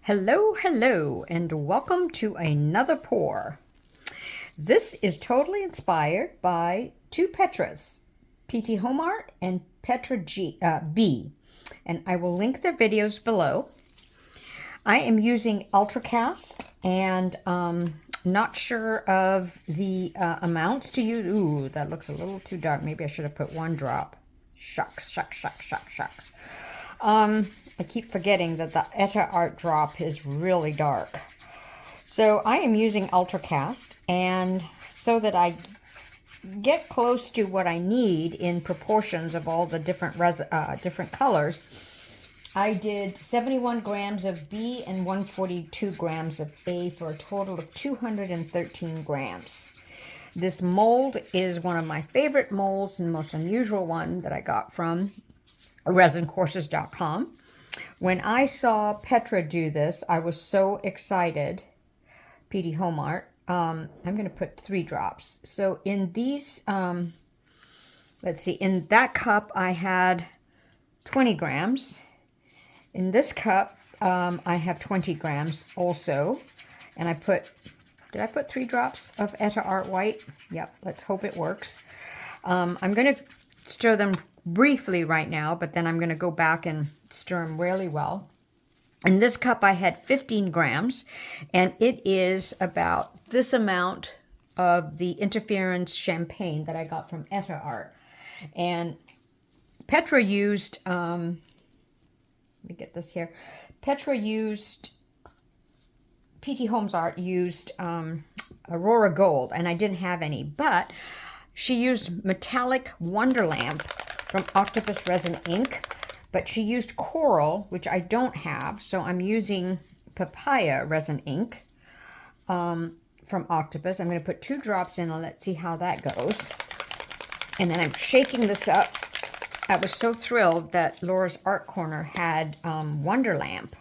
Hello, hello, and welcome to another pour. This is totally inspired by two Petras, PT Home Art and Petra B, and I will link their videos below. I am using Ultracast and not sure of the amounts to use. Ooh, that looks a little too dark. Maybe I should have put one drop. Shucks. I keep forgetting that the Art drop is really dark. So I am using Ultracast, and so that I get close to what I need in proportions of all the different colors, I did 71 grams of B and 142 grams of A for a total of 213 grams. This mold is one of my favorite molds and the most unusual one that I got from resincourses.com. When I saw Petra do this, I was so excited. PT Home Art. I'm going to put 3 drops. So in these, let's see, in that cup I had 20 grams. In this cup, I have 20 grams also. And I put, did I put 3 drops of Art White? Yep, let's hope it works. I'm going to stir them briefly right now, but then I'm going to go back and stir them really well. In this cup I had 15 grams, and it is about this amount of the interference champagne that I got from Art. And Petra used, let me get this here. Petra used, PT Homes Art used Aurora Gold, and I didn't have any, but she used Metallic Wonderlamp from Octopus Resin Ink, but she used Coral, which I don't have, so I'm using Papaya Resin Ink from Octopus. I'm going to put 2 drops in and let's see how that goes. And then I'm shaking this up. I was so thrilled that Laura's Art Corner had Wonderlamp.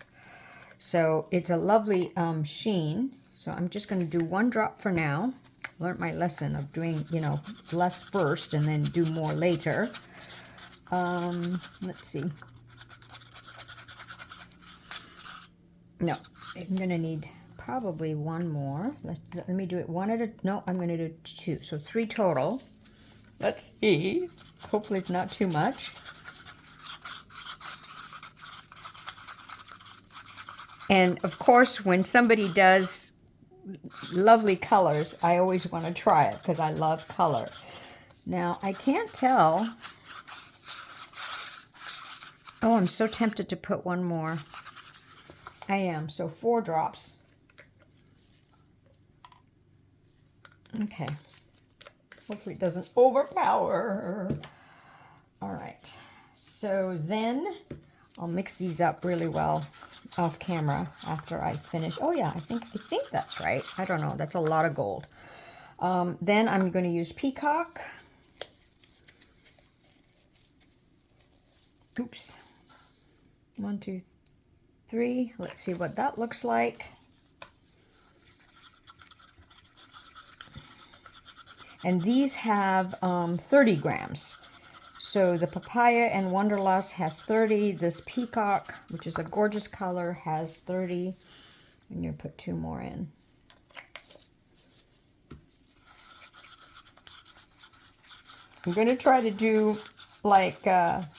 So it's a lovely sheen. So I'm just going to do 1 drop for now. Learned my lesson of doing, less first and then do more later. Let's see. No, I'm going to need probably 1 more. Let me do it 1 at a, no, I'm going to do 2. So 3 total. Let's see. Hopefully it's not too much. And of course, when somebody does lovely colors, I always want to try it because I love color. Now, I can't tell. Oh, I'm so tempted to put 1 more. I am. So 4 drops. Okay. Hopefully it doesn't overpower. All right. So then I'll mix these up really well off camera after I finish. Oh yeah, I think that's right. I don't know. That's a lot of gold. Then I'm going to use Peacock. Oops. 1, 2, 3. Let's see what that looks like. And these have 30 grams. So the Papaya and Wonderlust has 30. This Peacock, which is a gorgeous color, has 30. And you put 2 more in. I'm going to try to do like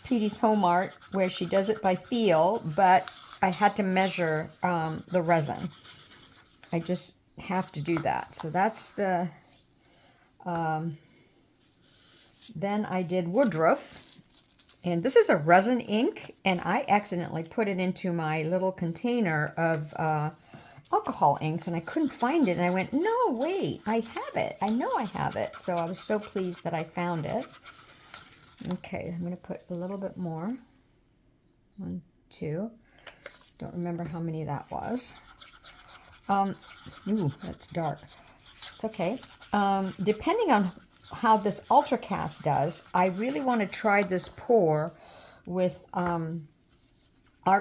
Petey's Home Art, where she does it by feel, but I had to measure the resin. I just have to do that. So that's the, then I did Woodruff, and this is a resin ink, and I accidentally put it into my little container of alcohol inks, and I couldn't find it, and I went, no, wait, I have it. I know I have it. So I was so pleased that I found it. Okay, I'm going to put a little bit more. 1, 2. Don't remember how many that was. Ooh, that's dark. It's okay. Depending on how this Ultracast does, I really want to try this pour with Art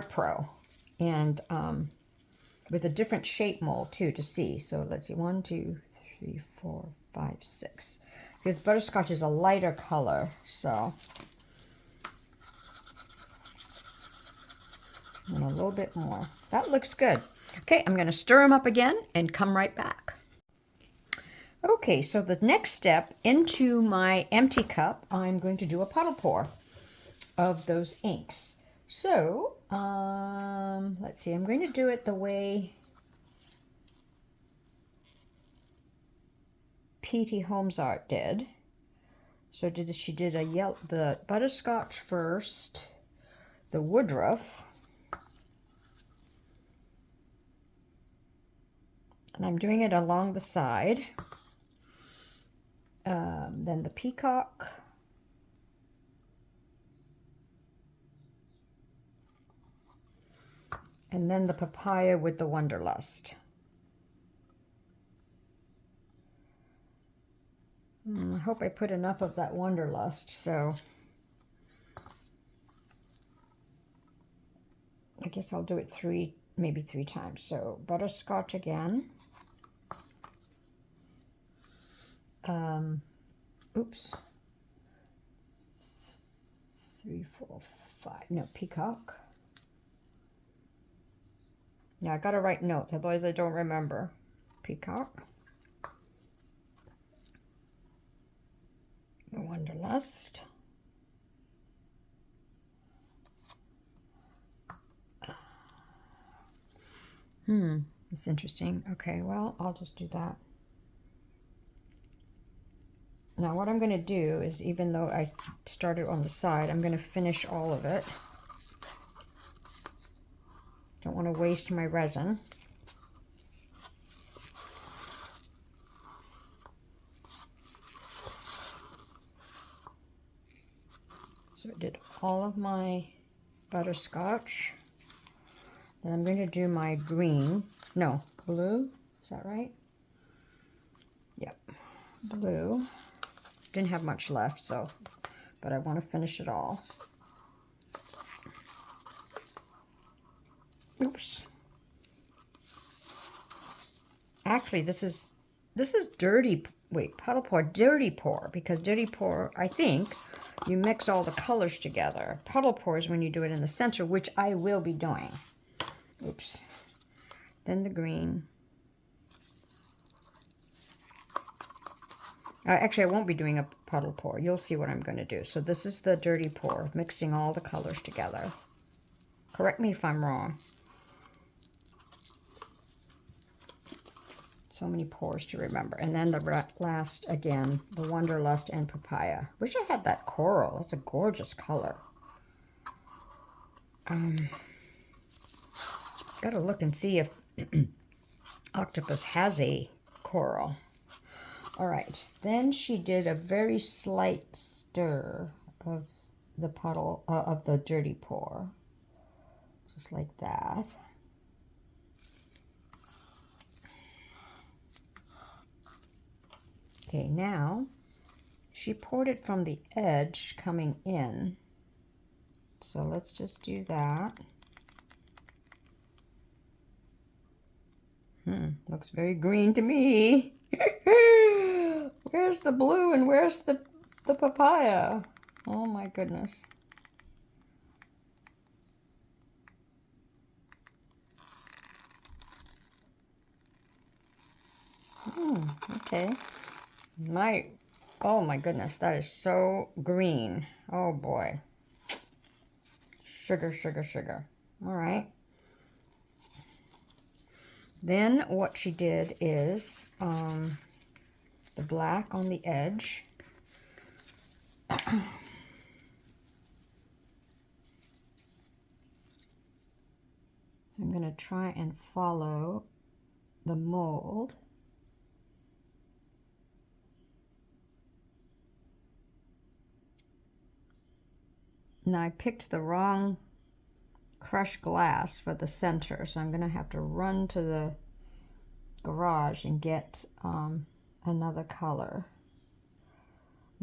Pro and with a different shape mold too to see. So let's see, 1, 2, 3, 4, 5, 6. Because butterscotch is a lighter color, so and a little bit more. That looks good. Okay, I'm going to stir them up again and come right back. Okay, so the next step, into my empty cup, I'm going to do a puddle pour of those inks. So, let's see, I'm going to do it the way P.T. Holmes Art did. So she did the butterscotch first, the woodruff, and I'm doing it along the side. Then the peacock, and then the papaya with the wanderlust. I hope I put enough of that wanderlust, so I guess I'll do it maybe three times. So butterscotch again. Oops. 3, 4, 5. No, peacock. Yeah, I gotta write notes, otherwise I don't remember. Peacock. The wanderlust. It's interesting. Okay, well, I'll just do that. Now what I'm going to do is, even though I started on the side, I'm going to finish all of it. Don't want to waste my resin. So I did all of my butterscotch. Then I'm going to do my green. No, blue. Is that right? Yep. Blue. Didn't have much left, but I want to finish it all. Oops. Actually, this is dirty. Wait, puddle pour, dirty pour, because dirty pour, I think, you mix all the colors together. Puddle pour is when you do it in the center, which I will be doing. Oops. Then the green. Actually, I won't be doing a puddle pour. You'll see what I'm going to do. So this is the dirty pour, mixing all the colors together. Correct me if I'm wrong. So many pours to remember. And then the last, again, the wanderlust and papaya. Wish I had that coral. That's a gorgeous color. Gotta look and see if Octopus has a coral. All right, then she did a very slight stir of the puddle, of the dirty pour, just like that. Okay, now she poured it from the edge coming in. So let's just do that. Looks very green to me. Where's the blue and where's the papaya? Oh my goodness. Okay. Oh my goodness, that is so green. Oh boy. Sugar, sugar, sugar. All right. Then what she did is the black on the edge. So I'm going to try and follow the mold. Now I picked the wrong crushed glass for the center, so I'm going to have to run to the garage and get another color.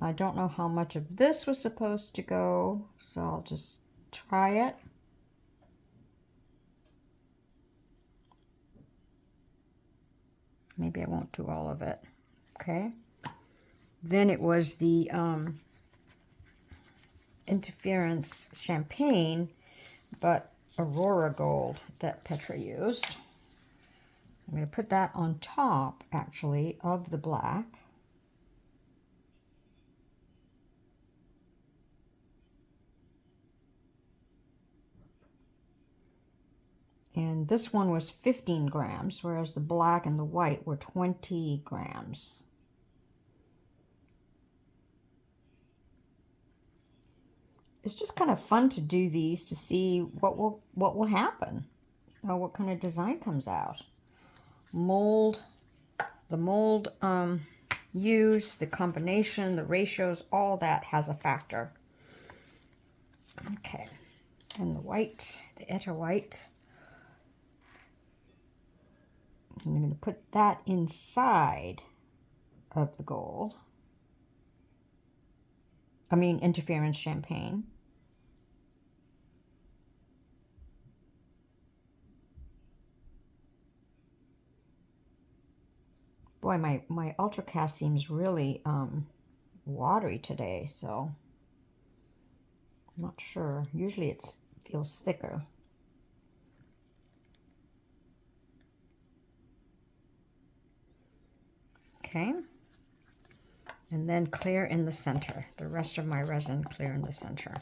I don't know how much of this was supposed to go, so I'll just try it. Maybe I won't do all of it. Okay. Then it was the interference champagne, but Aurora Gold that Petra used. I'm going to put that on top, actually, of the black. And this one was 15 grams, whereas the black and the white were 20 grams. It's just kind of fun to do these to see what will happen, what kind of design comes out. Mold, the mold use, the combination, the ratios, all that has a factor. Okay, and the white, the Etta white. I'm going to put that inside of the gold. I mean, interference champagne. Boy, my Ultracast seems really watery today, so I'm not sure. Usually it feels thicker. Okay. And then clear in the center. The rest of my resin clear in the center.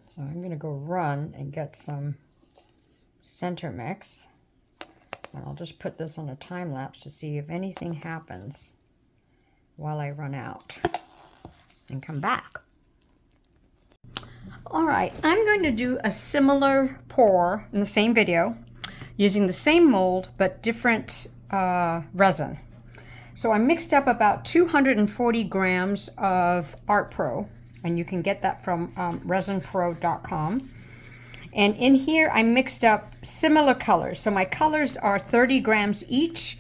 So I'm going to go run and get some center mix. And I'll just put this on a time lapse to see if anything happens while I run out and come back. All right, I'm going to do a similar pour in the same video using the same mold but different resin. So I mixed up about 240 grams of Art Pro, and you can get that from resinpro.com. And in here I mixed up similar colors. So my colors are 30 grams each.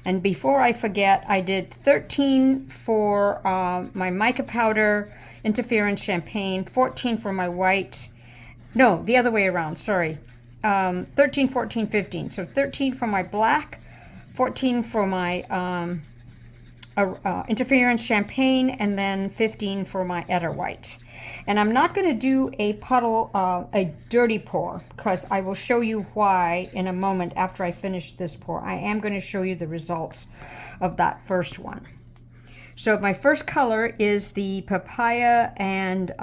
And before I forget, I did 13 for my mica powder, interference champagne, 14 for my white. No, the other way around, sorry. 13, 14, 15. So 13 for my black, 14 for my interference champagne, and then 15 for my Etta white. And I'm not going to do a puddle, a dirty pour, because I will show you why in a moment after I finish this pour. I am going to show you the results of that first one. So my first color is the Papaya and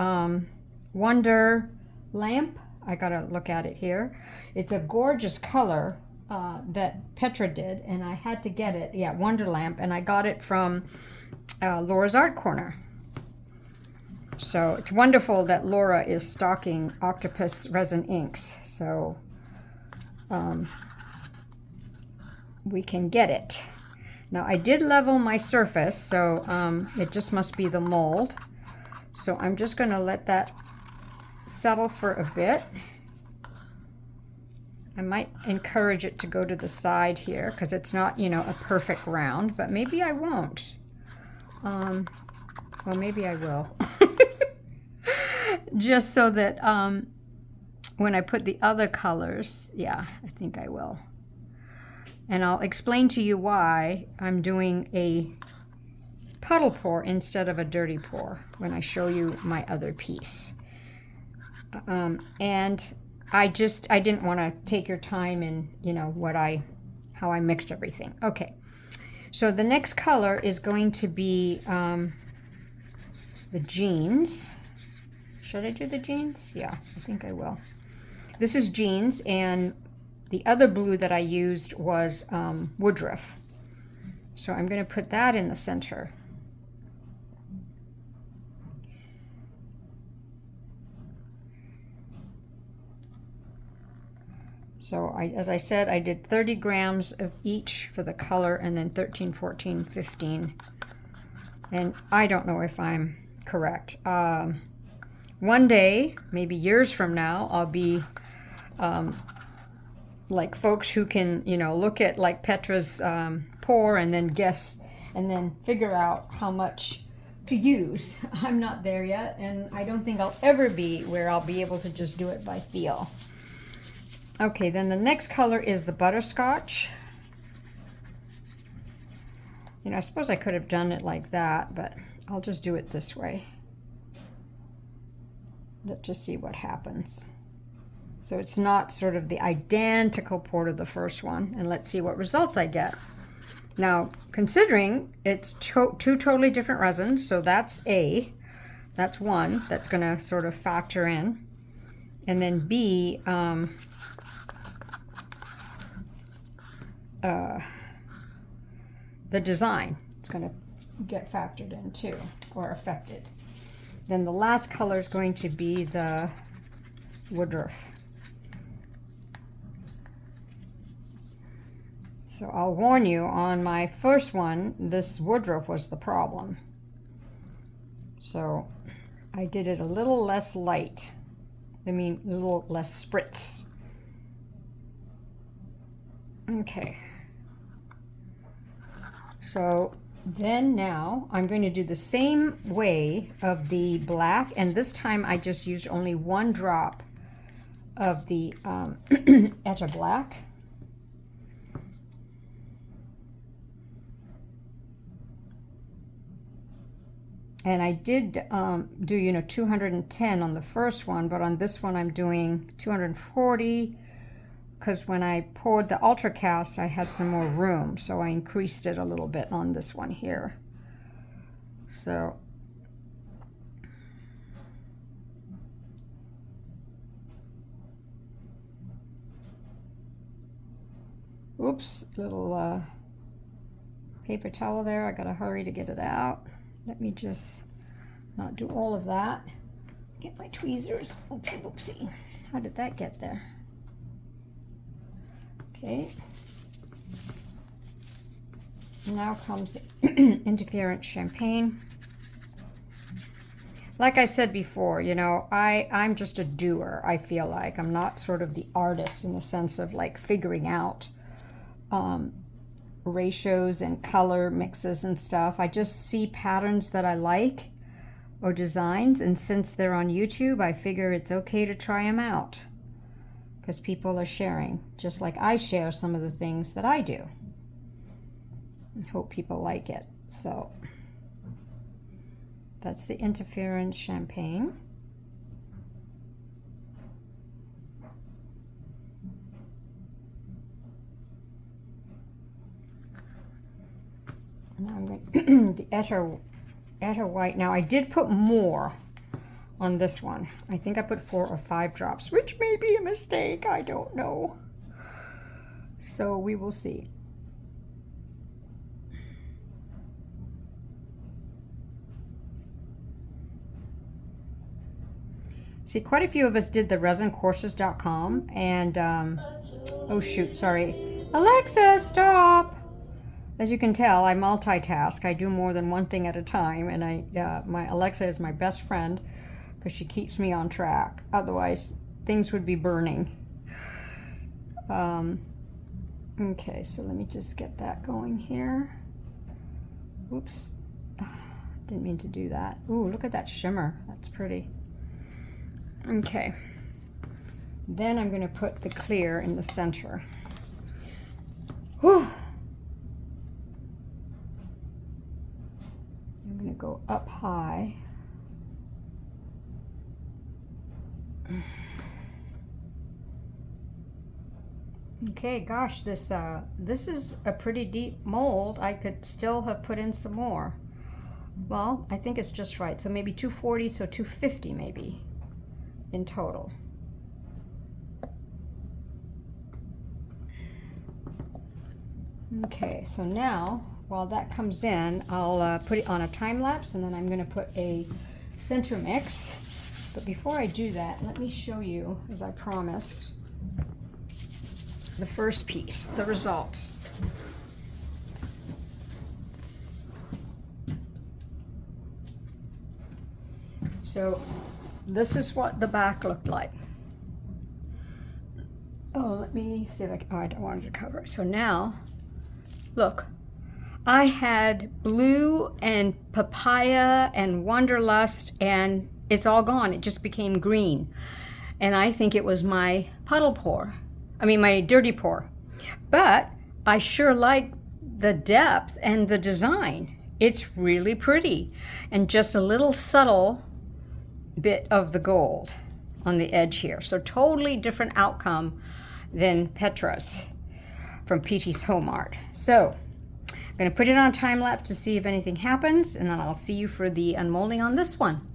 Wonder Lamp. I got to look at it here. It's a gorgeous color that Petra did, and I had to get it. Yeah, Wonder Lamp, and I got it from Laura's Art Corner. So it's wonderful that Laura is stocking Octopus resin inks, so we can get it. Now I did level my surface, so it just must be the mold. So I'm just going to let that settle for a bit. I might encourage it to go to the side here because it's not, you know, a perfect round, but maybe I won't. Well, maybe I will. Just so that when I put the other colors, yeah, I think I will. And I'll explain to you why I'm doing a puddle pour instead of a dirty pour when I show you my other piece. And I didn't want to take your time in, you know, how I mixed everything. Okay, so the next color is going to be the jeans. Should I do the jeans? Yeah, I think I will. This is jeans, and the other blue that I used was woodruff. So I'm going to put that in the center. So as I said, I did 30 grams of each for the color, and then 13, 14, 15. And I don't know if I'm correct. One day, maybe years from now, I'll be like folks who can, you know, look at like Petra's pour and then guess and then figure out how much to use. I'm not there yet, and I don't think I'll ever be where I'll be able to just do it by feel. Okay, then the next color is the butterscotch. You know, I suppose I could have done it like that, but I'll just do it this way. Let's just see what happens. So it's not sort of the identical pour to the first one, and let's see what results I get. Now, considering it's two totally different resins, so that's A, that's one that's going to sort of factor in. And then B, the design, it's going to get factored in too, or affected. Then the last color is going to be the woodruff. So I'll warn you, on my first one, this woodruff was the problem. So I did it a little less light. I mean, a little less spritz. Okay. So then now I'm going to do the same way of the black, and this time I just used only 1 drop of the Etta Black. And I did do, you know, 210 on the first one, but on this one I'm doing 240 because when I poured the Ultracast, I had some more room, so I increased it a little bit on this one here. So oops, little paper towel there. I gotta hurry to get it out. Let me just not do all of that. Get my tweezers. Oopsie, oopsie. How did that get there? Okay. Now comes the interference champagne. Like I said before, you know, I'm just a doer, I feel like. I'm not sort of the artist in the sense of like figuring out ratios and color mixes and stuff. I just see patterns that I like or designs, and since they're on YouTube, I figure it's okay to try them out because people are sharing, just like I share some of the things that I do. I hope people like it. So that's the interference champagne. Now I'm going the Etta White. Now I did put more on this one. I think I put 4 or 5 drops, which may be a mistake. I don't know. So we will see. See, quite a few of us did the resincourses.com, and oh shoot, sorry. Alexa, stop! As you can tell, I multitask. I do more than one thing at a time, and my Alexa is my best friend because she keeps me on track. Otherwise, things would be burning. Okay, so let me just get that going here. Whoops. Didn't mean to do that. Ooh, look at that shimmer. That's pretty. Okay. Then I'm going to put the clear in the center. Whew. I'm going to go up high. Okay, gosh, this is a pretty deep mold. I could still have put in some more. Well, I think it's just right. So maybe 240, so 250 maybe in total. Okay, so now while that comes in, I'll put it on a time lapse, and then I'm going to put a center mix. But before I do that, let me show you, as I promised, the first piece, the result. So this is what the back looked like. Oh, let me see if I can, oh, I don't want to cover it. So now, look, I had blue and papaya and wanderlust, and it's all gone. It just became green. And I think it was my puddle pour. I mean, my dirty pour. But I sure like the depth and the design. It's really pretty, and just a little subtle bit of the gold on the edge here. So totally different outcome than Petra's from Petey's Home Art. So I'm going to put it on time lapse to see if anything happens, and then I'll see you for the unmolding on this one.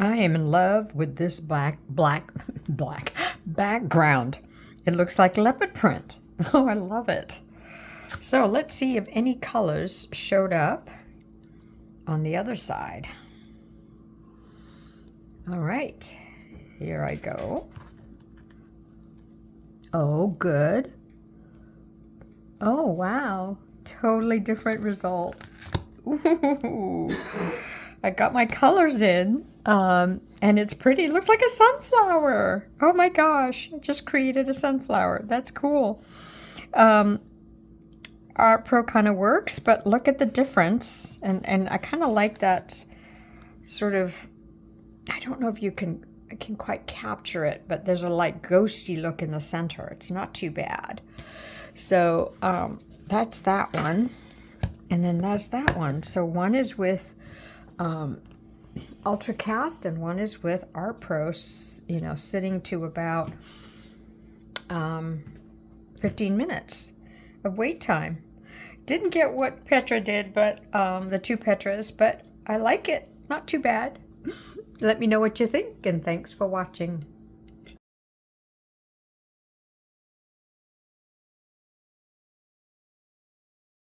I am in love with this black background. It looks like leopard print. Oh, I love it. So let's see if any colors showed up on the other side. All right, here I go. Oh, good. Oh, wow. Totally different result. Ooh. I got my colors in, and it's pretty. It looks like a sunflower. Oh my gosh, I just created a sunflower. That's cool. Art Pro kind of works, but look at the difference. And I kind of like that sort of, I don't know if I can quite capture it, but there's a like ghosty look in the center. It's not too bad. So that's that one. And then that's that one. So one is with Ultracast, and one is with Art Pro, you know, sitting to about 15 minutes of wait time. Didn't get what Petra did, but the two Petras, but I like it. Not too bad. Let me know what you think, and thanks for watching.